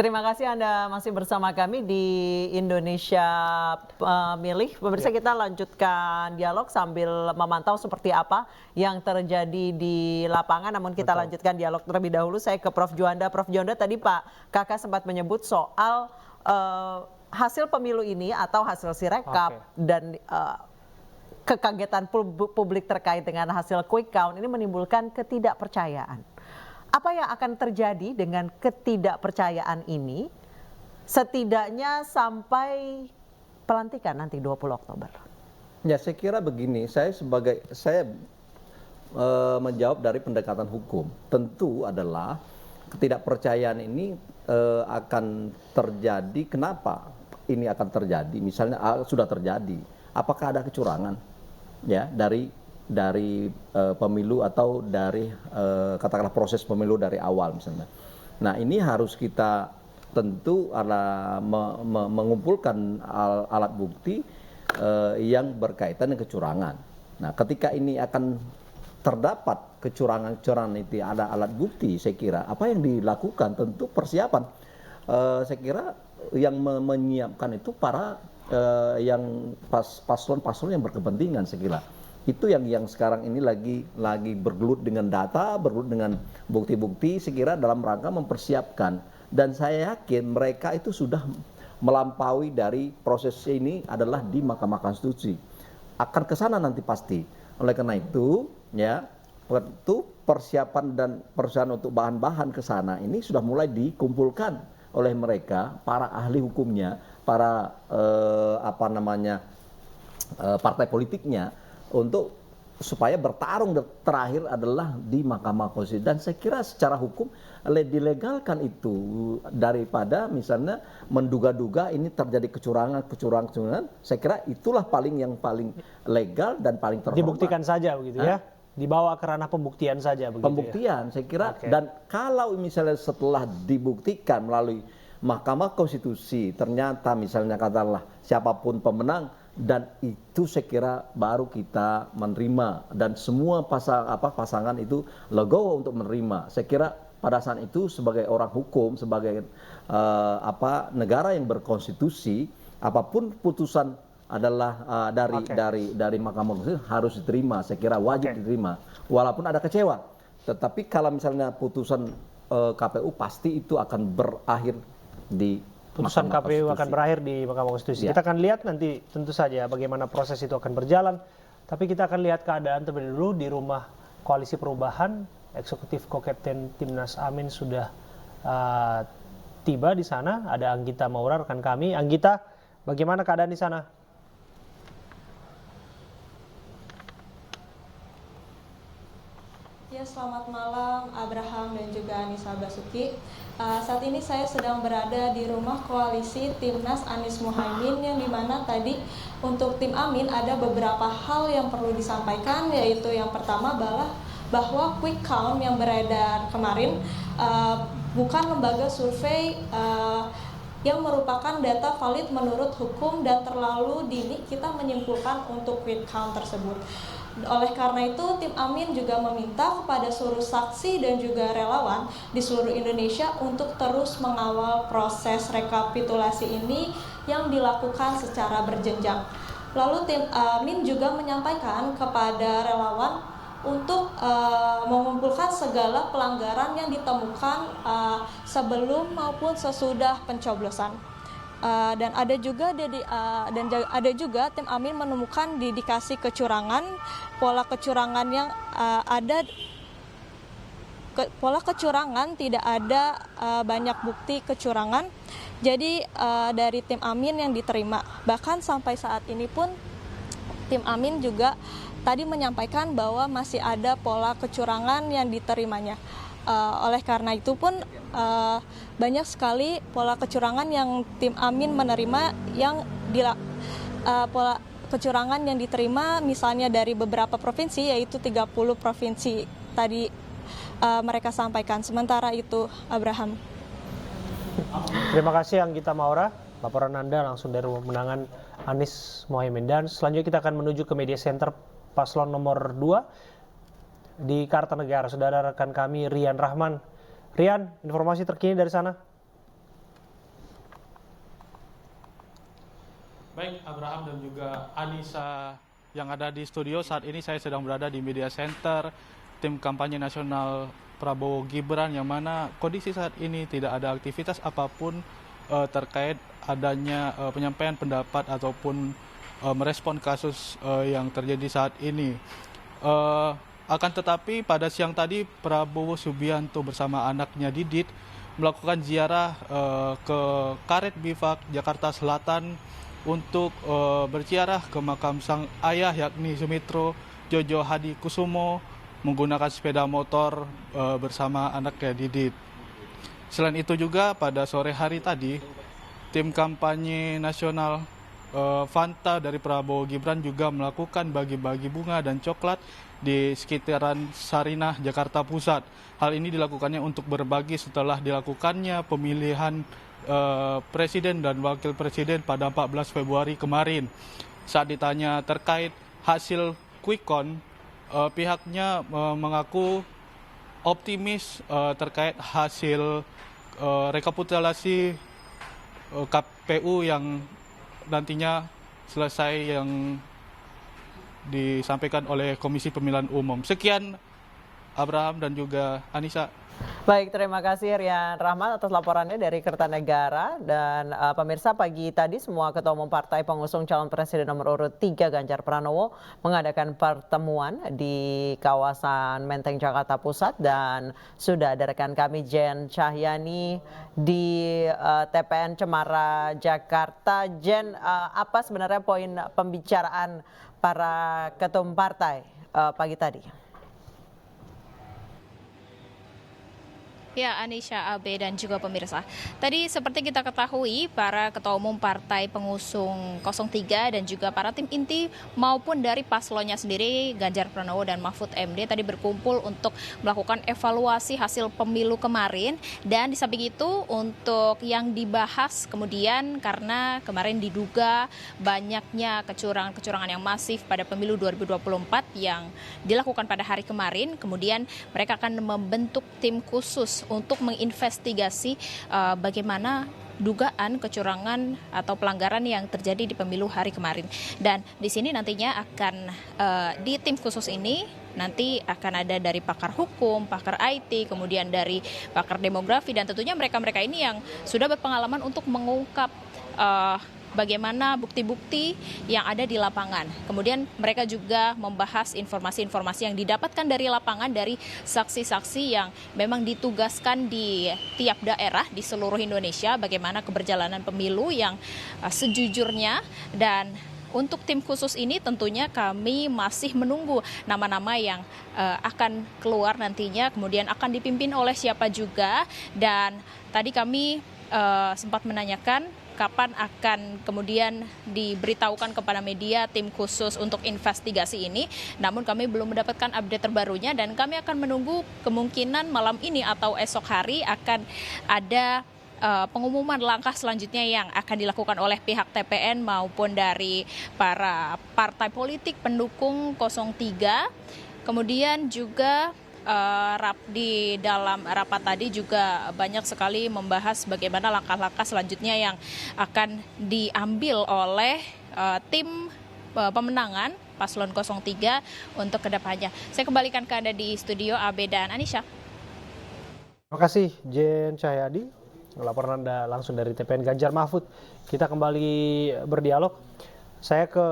Terima kasih Anda masih bersama kami di Indonesia Milih. Pemirsa, kita lanjutkan dialog sambil memantau seperti apa yang terjadi di lapangan. Namun kita lanjutkan dialog terlebih dahulu. Saya ke Prof. Juanda. Prof. Juanda, tadi Pak Kakak sempat menyebut soal hasil pemilu ini atau hasil sirekap dan kekagetan publik terkait dengan hasil quick count ini menimbulkan ketidakpercayaan. Apa yang akan terjadi dengan ketidakpercayaan ini setidaknya sampai pelantikan nanti 20 Oktober? Ya, saya kira begini, saya menjawab dari pendekatan hukum. Tentu adalah ketidakpercayaan ini akan terjadi. Kenapa ini akan terjadi? Misalnya sudah terjadi, apakah ada kecurangan ya dari pemilu atau dari katakanlah proses pemilu dari awal misalnya. Nah, ini harus kita tentu mengumpulkan alat bukti yang berkaitan dengan kecurangan. Nah, ketika ini akan terdapat kecurangan itu ada alat bukti, saya kira apa yang dilakukan tentu persiapan. Saya kira yang menyiapkan itu para yang paslon-paslon yang berkepentingan, saya kira. Itu yang sekarang ini lagi bergelut dengan data, bergelut dengan bukti-bukti, saya kira dalam rangka mempersiapkan. Dan saya yakin mereka itu sudah melampaui dari proses ini adalah di Mahkamah Konstitusi. Akan ke sana nanti pasti. Oleh karena itu, ya, itu persiapan untuk bahan-bahan ke sana ini sudah mulai dikumpulkan oleh mereka, para ahli hukumnya, para partai politiknya, untuk supaya bertarung terakhir adalah di Mahkamah Konstitusi. Dan saya kira secara hukum dilegalkan itu daripada misalnya menduga-duga ini terjadi kecurangan. Saya kira itulah yang paling legal dan paling terhormat. Dibuktikan saja begitu ya? Dibawa ke ranah pembuktian saja begitu. Pembuktian, saya kira. Dan kalau misalnya setelah dibuktikan melalui Mahkamah Konstitusi ternyata misalnya katakanlah siapapun pemenang, dan itu saya kira baru kita menerima dan semua pasangan itu legowo untuk menerima. Saya kira pada saat itu sebagai orang hukum, sebagai negara yang berkonstitusi, apapun putusan adalah dari Mahkamah Konstitusi harus diterima. Saya kira wajib diterima walaupun ada kecewa. Tetapi kalau misalnya putusan KPU pasti itu akan berakhir di putusan KPU akan berakhir di Mahkamah Konstitusi. Kita akan lihat nanti tentu saja bagaimana proses itu akan berjalan. Tapi kita akan lihat keadaan terlebih dulu di rumah Koalisi Perubahan. Eksekutif Ko-Kapten Timnas Amin sudah tiba di sana. Ada Anggita Maura rekan kami. Anggita, bagaimana keadaan di sana? Ya, selamat malam Abraham dan juga Anissa Basuki. Saat ini saya sedang berada di rumah koalisi Timnas Anies Mohaimin, yang dimana tadi untuk tim Amin ada beberapa hal yang perlu disampaikan, yaitu yang pertama bahwa quick count yang beredar kemarin bukan lembaga survei yang merupakan data valid menurut hukum dan terlalu dini kita menyimpulkan untuk quick count tersebut. Oleh karena itu, tim Amin juga meminta kepada seluruh saksi dan juga relawan di seluruh Indonesia untuk terus mengawal proses rekapitulasi ini yang dilakukan secara berjenjang. Lalu tim Amin juga menyampaikan kepada relawan untuk mengumpulkan segala pelanggaran yang ditemukan sebelum maupun sesudah pencoblosan. Dan ada juga tim Amin menemukan indikasi kecurangan, pola kecurangan yang pola kecurangan tidak ada banyak bukti kecurangan. Jadi dari tim Amin yang diterima, bahkan sampai saat ini pun tim Amin juga tadi menyampaikan bahwa masih ada pola kecurangan yang diterimanya. Oleh karena itu pun banyak sekali pola kecurangan yang tim Amin menerima, yang pola kecurangan yang diterima misalnya dari beberapa provinsi, yaitu 30 provinsi tadi mereka sampaikan. Sementara itu, Abraham. Terima kasih Anggita Maura, laporan Anda langsung dari rumah pemenangan Anies Mohaimin. Dan selanjutnya kita akan menuju ke media center paslon nomor 2 di Kartanegara. Saudara rekan kami Rian Rahman. Rian, informasi terkini dari sana. Baik Abraham dan juga Anissa yang ada di studio, saat ini saya sedang berada di media center tim kampanye nasional Prabowo Gibran, yang mana kondisi saat ini tidak ada aktivitas apapun terkait adanya penyampaian pendapat ataupun merespon kasus yang terjadi saat ini. Akan tetapi pada siang tadi Prabowo Subianto bersama anaknya Didit melakukan ziarah ke Karet Bifak, Jakarta Selatan untuk berziarah ke makam sang ayah yakni Sumitro Jojo Hadi Kusumo menggunakan sepeda motor bersama anaknya Didit. Selain itu juga pada sore hari tadi tim kampanye nasional Fanta dari Prabowo Gibran juga melakukan bagi-bagi bunga dan coklat di sekitaran Sarinah, Jakarta Pusat. Hal ini dilakukannya untuk berbagi setelah dilakukannya pemilihan Presiden dan Wakil Presiden pada 14 Februari kemarin. Saat ditanya terkait hasil quick count, pihaknya mengaku optimis terkait hasil rekapitulasi KPU yang nantinya selesai yang disampaikan oleh Komisi Pemilihan Umum. Sekian Abraham dan juga Anissa. Baik, terima kasih Rian Rahmat atas laporannya dari Kertanegara. Dan pemirsa, pagi tadi semua ketua umum partai pengusung calon presiden nomor urut 3 Ganjar Pranowo mengadakan pertemuan di kawasan Menteng Jakarta Pusat, dan sudah ada rekan kami Jen Cahyani di TPN Cemara Jakarta. Jen, apa sebenarnya poin pembicaraan para ketua umum partai pagi tadi? Ya, Anisha, Abe, dan juga pemirsa. Tadi seperti kita ketahui, para ketua umum partai pengusung 03 dan juga para tim inti maupun dari paslonnya sendiri, Ganjar Pranowo dan Mahfud MD, tadi berkumpul untuk melakukan evaluasi hasil pemilu kemarin. Dan di samping itu, untuk yang dibahas kemudian karena kemarin diduga banyaknya kecurangan-kecurangan yang masif pada pemilu 2024 yang dilakukan pada hari kemarin, kemudian mereka akan membentuk tim khusus untuk menginvestigasi bagaimana dugaan kecurangan atau pelanggaran yang terjadi di pemilu hari kemarin. Dan di sini nantinya akan di tim khusus ini nanti akan ada dari pakar hukum, pakar IT, kemudian dari pakar demografi, dan tentunya mereka-mereka ini yang sudah berpengalaman untuk mengungkap bagaimana bukti-bukti yang ada di lapangan. Kemudian mereka juga membahas informasi-informasi yang didapatkan dari lapangan dari saksi-saksi yang memang ditugaskan di tiap daerah di seluruh Indonesia, bagaimana keberjalanan pemilu yang sejujurnya. Dan untuk tim khusus ini tentunya kami masih menunggu nama-nama yang akan keluar nantinya, kemudian akan dipimpin oleh siapa juga. Dan tadi kami sempat menanyakan kapan akan kemudian diberitahukan kepada media tim khusus untuk investigasi ini. Namun kami belum mendapatkan update terbarunya, dan kami akan menunggu kemungkinan malam ini atau esok hari akan ada pengumuman langkah selanjutnya yang akan dilakukan oleh pihak TPN maupun dari para partai politik pendukung 03. Kemudian juga di dalam rapat tadi juga banyak sekali membahas bagaimana langkah-langkah selanjutnya yang akan diambil oleh tim pemenangan paslon 03 untuk kedepannya. Saya kembalikan ke Anda di studio, Abe dan Anisha. Terima kasih Jen Cahyadi, laporan Anda langsung dari TPN Ganjar Mahfud. Kita kembali berdialog. Saya ke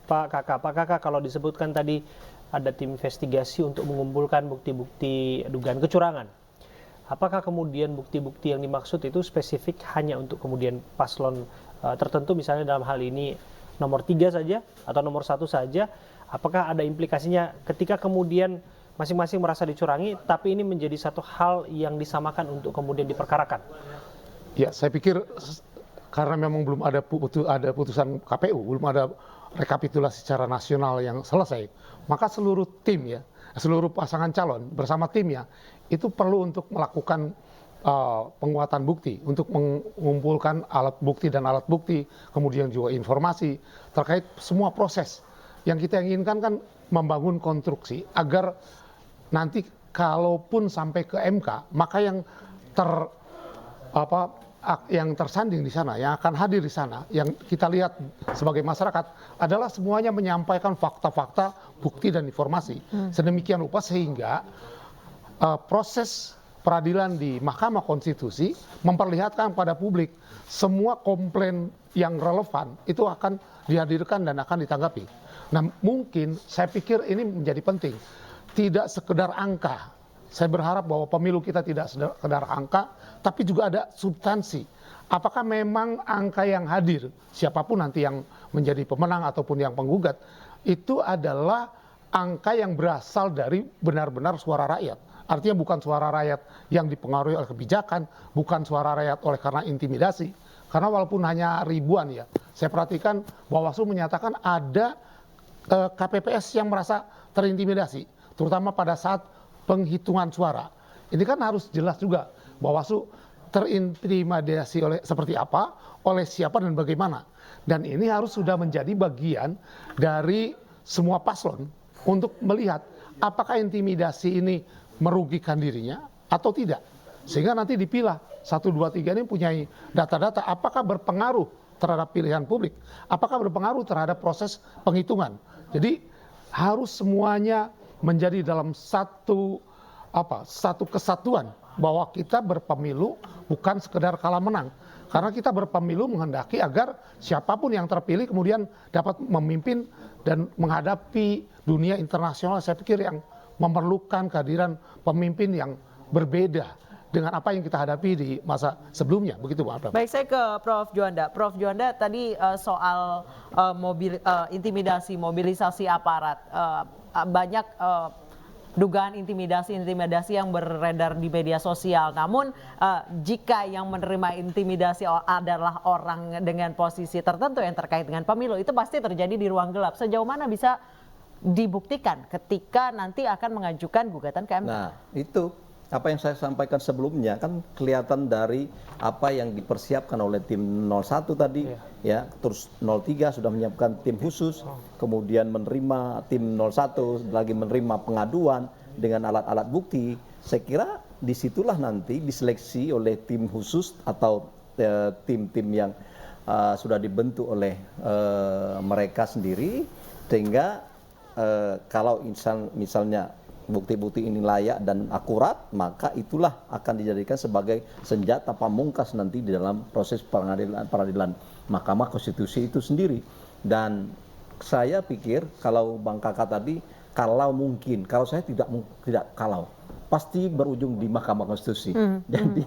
Pak Kakak. Pak Kakak, kalau disebutkan tadi ada tim investigasi untuk mengumpulkan bukti-bukti dugaan kecurangan. Apakah kemudian bukti-bukti yang dimaksud itu spesifik hanya untuk kemudian paslon tertentu, misalnya dalam hal ini nomor 3 saja atau nomor 1 saja? Apakah ada implikasinya ketika kemudian masing-masing merasa dicurangi, tapi ini menjadi satu hal yang disamakan untuk kemudian diperkarakan? Ya, saya pikir karena memang belum ada putusan KPU, belum ada rekapitulasi secara nasional yang selesai, maka seluruh tim ya, seluruh pasangan calon bersama timnya itu perlu untuk melakukan penguatan bukti, untuk mengumpulkan alat bukti dan alat bukti, kemudian juga informasi terkait semua proses. Yang kita inginkan kan membangun konstruksi agar nanti kalaupun sampai ke MK, maka yang yang tersanding di sana, yang akan hadir di sana, yang kita lihat sebagai masyarakat adalah semuanya menyampaikan fakta-fakta, bukti dan informasi. Sedemikian rupa sehingga proses peradilan di Mahkamah Konstitusi memperlihatkan pada publik semua komplain yang relevan itu akan dihadirkan dan akan ditanggapi. Nah, mungkin saya pikir ini menjadi penting. Tidak sekedar angka. Saya berharap bahwa pemilu kita tidak sekedar angka, tapi juga ada substansi. Apakah memang angka yang hadir, siapapun nanti yang menjadi pemenang ataupun yang penggugat, itu adalah angka yang berasal dari benar-benar suara rakyat. Artinya bukan suara rakyat yang dipengaruhi oleh kebijakan, bukan suara rakyat oleh karena intimidasi. Karena walaupun hanya ribuan ya, saya perhatikan Bawaslu menyatakan ada KPPS yang merasa terintimidasi, terutama pada saat penghitungan suara. Ini kan harus jelas juga Bawaslu terintimidasi oleh seperti apa, oleh siapa dan bagaimana. Dan ini harus sudah menjadi bagian dari semua paslon untuk melihat apakah intimidasi ini merugikan dirinya atau tidak. Sehingga nanti dipilah 1, 2, 3 ini punya data-data apakah berpengaruh terhadap pilihan publik, apakah berpengaruh terhadap proses penghitungan. Jadi harus semuanya menjadi dalam satu kesatuan bahwa kita berpemilu bukan sekedar kalah menang. Karena kita berpemilu menghendaki agar siapapun yang terpilih kemudian dapat memimpin dan menghadapi dunia internasional, saya pikir yang memerlukan kehadiran pemimpin yang berbeda dengan apa yang kita hadapi di masa sebelumnya. Begitu Bang Abraham. Baik, saya ke Prof. Juanda. Prof. Juanda, tadi soal intimidasi, mobilisasi aparat, banyak dugaan intimidasi yang beredar di media sosial. Namun jika yang menerima intimidasi adalah orang dengan posisi tertentu yang terkait dengan pemilu, itu pasti terjadi di ruang gelap. Sejauh mana bisa dibuktikan ketika nanti akan mengajukan gugatan ke MK? Nah, itu apa yang saya sampaikan sebelumnya kan kelihatan dari apa yang dipersiapkan oleh tim 01 tadi, ya, terus 03 sudah menyiapkan tim khusus, kemudian menerima tim 01 lagi menerima pengaduan dengan alat-alat bukti. Saya kira disitulah nanti diseleksi oleh tim khusus atau tim-tim yang sudah dibentuk oleh mereka sendiri, sehingga kalau misalnya bukti-bukti ini layak dan akurat, maka itulah akan dijadikan sebagai senjata pamungkas nanti di dalam proses peradilan Mahkamah Konstitusi itu sendiri. Dan saya pikir kalau Bang Kakak tadi, kalau mungkin, kalau saya tidak kalau, pasti berujung di Mahkamah Konstitusi. Jadi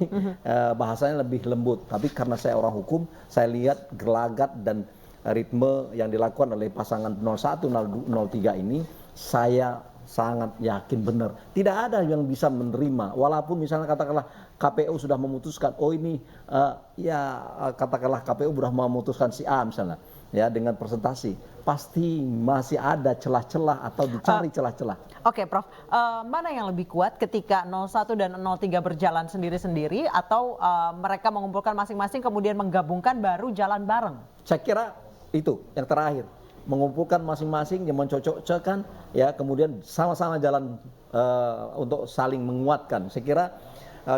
bahasanya lebih lembut. Tapi karena saya orang hukum, saya lihat gelagat dan ritme yang dilakukan oleh pasangan 01, 03 ini, saya sangat yakin benar. Tidak ada yang bisa menerima. Walaupun misalnya katakanlah KPU sudah memutuskan, oh ini katakanlah KPU sudah memutuskan si A misalnya, ya dengan presentasi, pasti masih ada celah-celah atau dicari celah-celah. Oke, Prof. Mana yang lebih kuat ketika 01 dan 03 berjalan sendiri-sendiri atau mereka mengumpulkan masing-masing kemudian menggabungkan baru jalan bareng? Saya kira itu yang terakhir. Mengumpulkan masing-masing yang mencocok-cocokkan, ya, kemudian sama-sama jalan untuk saling menguatkan. Saya kira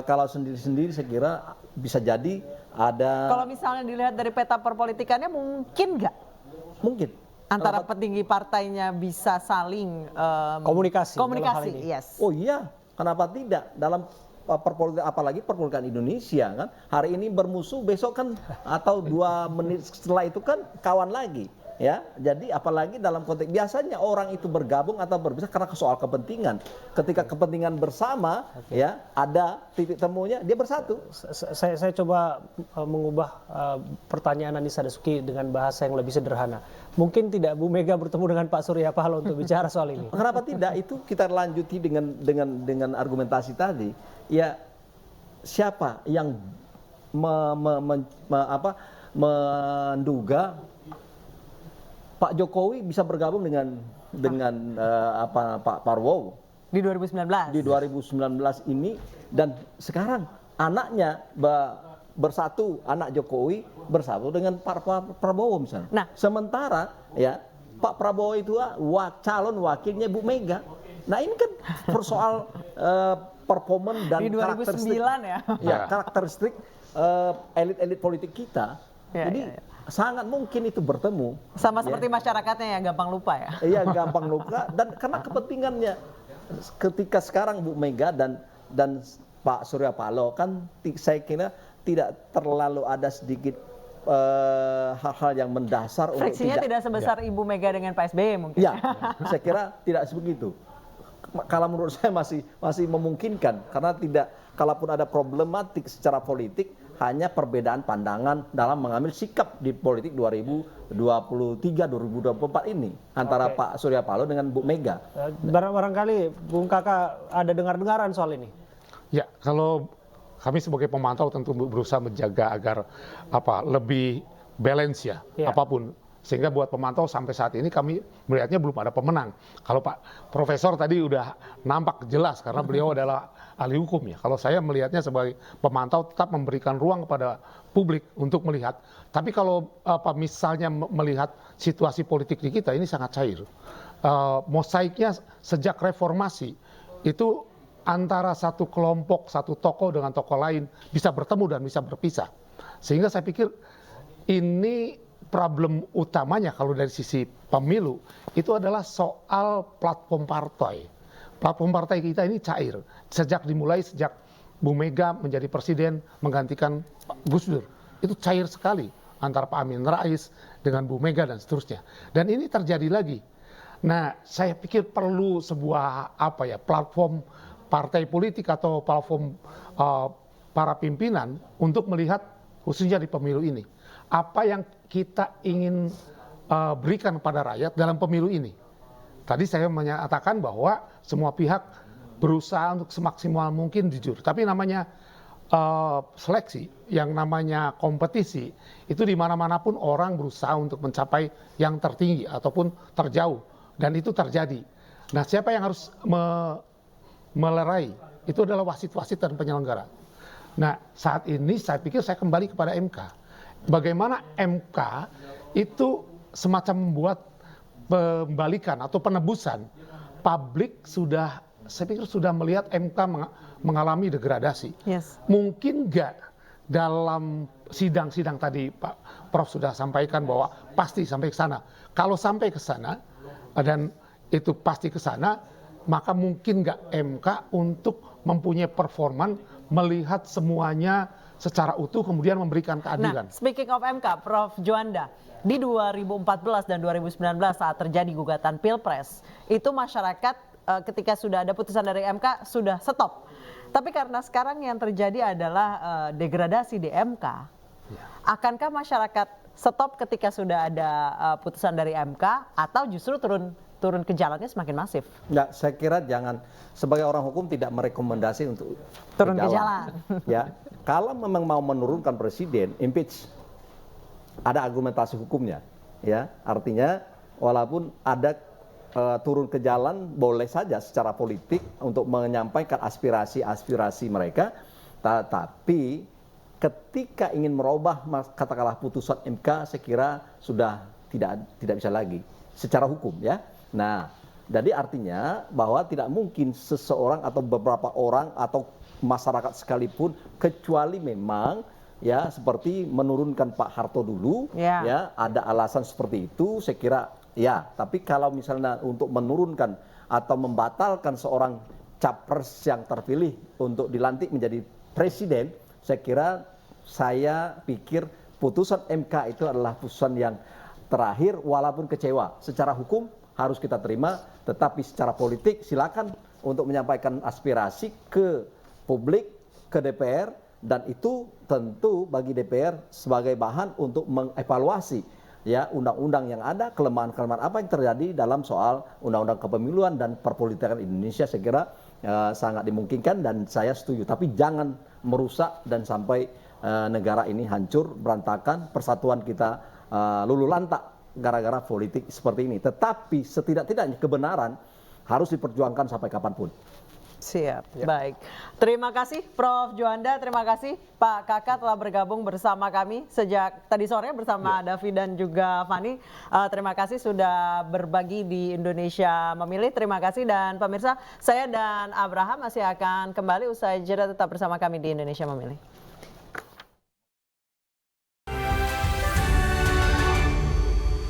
kalau sendiri-sendiri saya kira bisa jadi ada. Kalau misalnya dilihat dari peta perpolitikannya mungkin nggak? Mungkin. Antara petinggi partainya bisa saling komunikasi. Yes. Oh iya, kenapa tidak? Dalam apalagi perpolitikan Indonesia kan, hari ini bermusuh, besok kan atau 2 menit setelah itu kan kawan lagi. Ya, jadi apalagi dalam konteks biasanya orang itu bergabung atau berpisah karena soal kepentingan. Ketika kepentingan bersama, ya ada titik temunya, dia bersatu. Saya coba mengubah pertanyaan Anissa Dasuki dengan bahasa yang lebih sederhana. Mungkin tidak Bu Mega bertemu dengan Pak Surya Paloh untuk bicara soal ini? Kenapa tidak? Itu kita lanjuti dengan argumentasi tadi. Ya, siapa yang menduga Pak Jokowi bisa bergabung dengan Pak Prabowo di 2019. Di 2019 ini, dan sekarang anaknya bersatu, anak Jokowi bersatu dengan Pak Prabowo misalnya. Nah, sementara ya Pak Prabowo itu calon wakilnya Bu Mega. Nah, ini kan persoal performan dan Di 2009 ya. ya karakteristik elit-elit politik kita. Ya, Jadi sangat mungkin itu bertemu. Sama Ya. seperti masyarakatnya yang gampang lupa ya. Iya, gampang lupa, dan karena kepentingannya ketika sekarang Bu Mega dan Pak Surya Paloh kan saya kira tidak terlalu ada sedikit hal-hal yang mendasar untuk Friksinya tidak sebesar Ibu Mega dengan Pak SBY mungkin. Ya, saya kira tidak sebegitu. Kalau menurut saya masih memungkinkan, karena tidak, kalaupun ada problematik secara politik, hanya perbedaan pandangan dalam mengambil sikap di politik 2023-2024 ini antara Pak Surya Paloh dengan Bu Mega. Barangkali Bung Kakak ada dengar-dengaran soal ini. Ya, kalau kami sebagai pemantau tentu berusaha menjaga agar lebih balance ya, apapun. Sehingga buat pemantau sampai saat ini kami melihatnya belum ada pemenang. Kalau Pak Profesor tadi udah nampak jelas karena beliau adalah ahli hukum ya. Kalau saya melihatnya sebagai pemantau tetap memberikan ruang kepada publik untuk melihat. Tapi kalau misalnya melihat situasi politik di kita ini sangat cair. Mosaiknya sejak reformasi itu antara satu kelompok, satu tokoh dengan tokoh lain bisa bertemu dan bisa berpisah. Sehingga saya pikir ini problem utamanya kalau dari sisi pemilu itu adalah soal platform partai. Platform partai kita ini cair. Sejak Bu Mega menjadi presiden menggantikan Gus Dur. Itu cair sekali antara Pak Amin Rais dengan Bu Mega dan seterusnya. Dan ini terjadi lagi. Nah, saya pikir perlu sebuah platform partai politik atau platform para pimpinan untuk melihat khususnya di pemilu ini. Apa yang kita ingin berikan pada rakyat dalam pemilu ini. Tadi saya menyatakan bahwa semua pihak berusaha untuk semaksimal mungkin jujur. Tapi namanya seleksi, yang namanya kompetisi, itu di mana-mana pun orang berusaha untuk mencapai yang tertinggi ataupun terjauh. Dan itu terjadi. Nah, siapa yang harus melerai? Itu adalah wasit-wasit dan penyelenggara. Nah, saat ini saya pikir saya kembali kepada MK. Bagaimana MK itu semacam membuat pembalikan atau penebusan. Publik saya pikir sudah melihat MK mengalami degradasi. Yes. Mungkin nggak dalam sidang-sidang tadi Pak Prof sudah sampaikan bahwa pasti sampai ke sana. Kalau sampai ke sana dan itu pasti ke sana, maka mungkin nggak MK untuk mempunyai performan melihat semuanya secara utuh kemudian memberikan keadilan. Nah, speaking of MK, Prof Juanda, di 2014 dan 2019 saat terjadi gugatan Pilpres, itu masyarakat ketika sudah ada putusan dari MK sudah stop. Tapi karena sekarang yang terjadi adalah degradasi di MK, akankah masyarakat stop ketika sudah ada putusan dari MK atau justru turun ke jalannya semakin masif? Enggak, saya kira jangan, sebagai orang hukum tidak merekomendasi untuk turun ke jalan. Ya, kalau memang mau menurunkan presiden, impeach, ada argumentasi hukumnya. Ya, artinya walaupun ada turun ke jalan boleh saja secara politik untuk menyampaikan aspirasi mereka, tapi ketika ingin merubah katakanlah putusan MK, saya kira sudah tidak bisa lagi secara hukum ya. Nah, jadi artinya bahwa tidak mungkin seseorang atau beberapa orang atau masyarakat sekalipun, kecuali memang ya seperti menurunkan Pak Harto dulu, ya ada alasan seperti itu, saya kira ya. Tapi kalau misalnya untuk menurunkan atau membatalkan seorang capres yang terpilih untuk dilantik menjadi presiden, saya pikir putusan MK itu adalah putusan yang terakhir, walaupun kecewa secara hukum harus kita terima, tetapi secara politik silakan untuk menyampaikan aspirasi ke publik, ke DPR, dan itu tentu bagi DPR sebagai bahan untuk mengevaluasi ya undang-undang yang ada, kelemahan-kelemahan apa yang terjadi dalam soal undang-undang kepemiluan dan perpolitikan Indonesia. Saya kira sangat dimungkinkan dan saya setuju, tapi jangan merusak dan sampai negara ini hancur, berantakan, persatuan kita luluh lantak gara-gara politik seperti ini. Tetapi setidak-tidaknya kebenaran harus diperjuangkan sampai kapanpun. Siap, baik. Terima kasih Prof. Juanda, terima kasih Pak Kakak telah bergabung bersama kami sejak tadi sore bersama Davi dan juga Fani. Terima kasih sudah berbagi di Indonesia Memilih. Terima kasih dan pemirsa, saya dan Abraham masih akan kembali usai jeda, tetap bersama kami di Indonesia Memilih.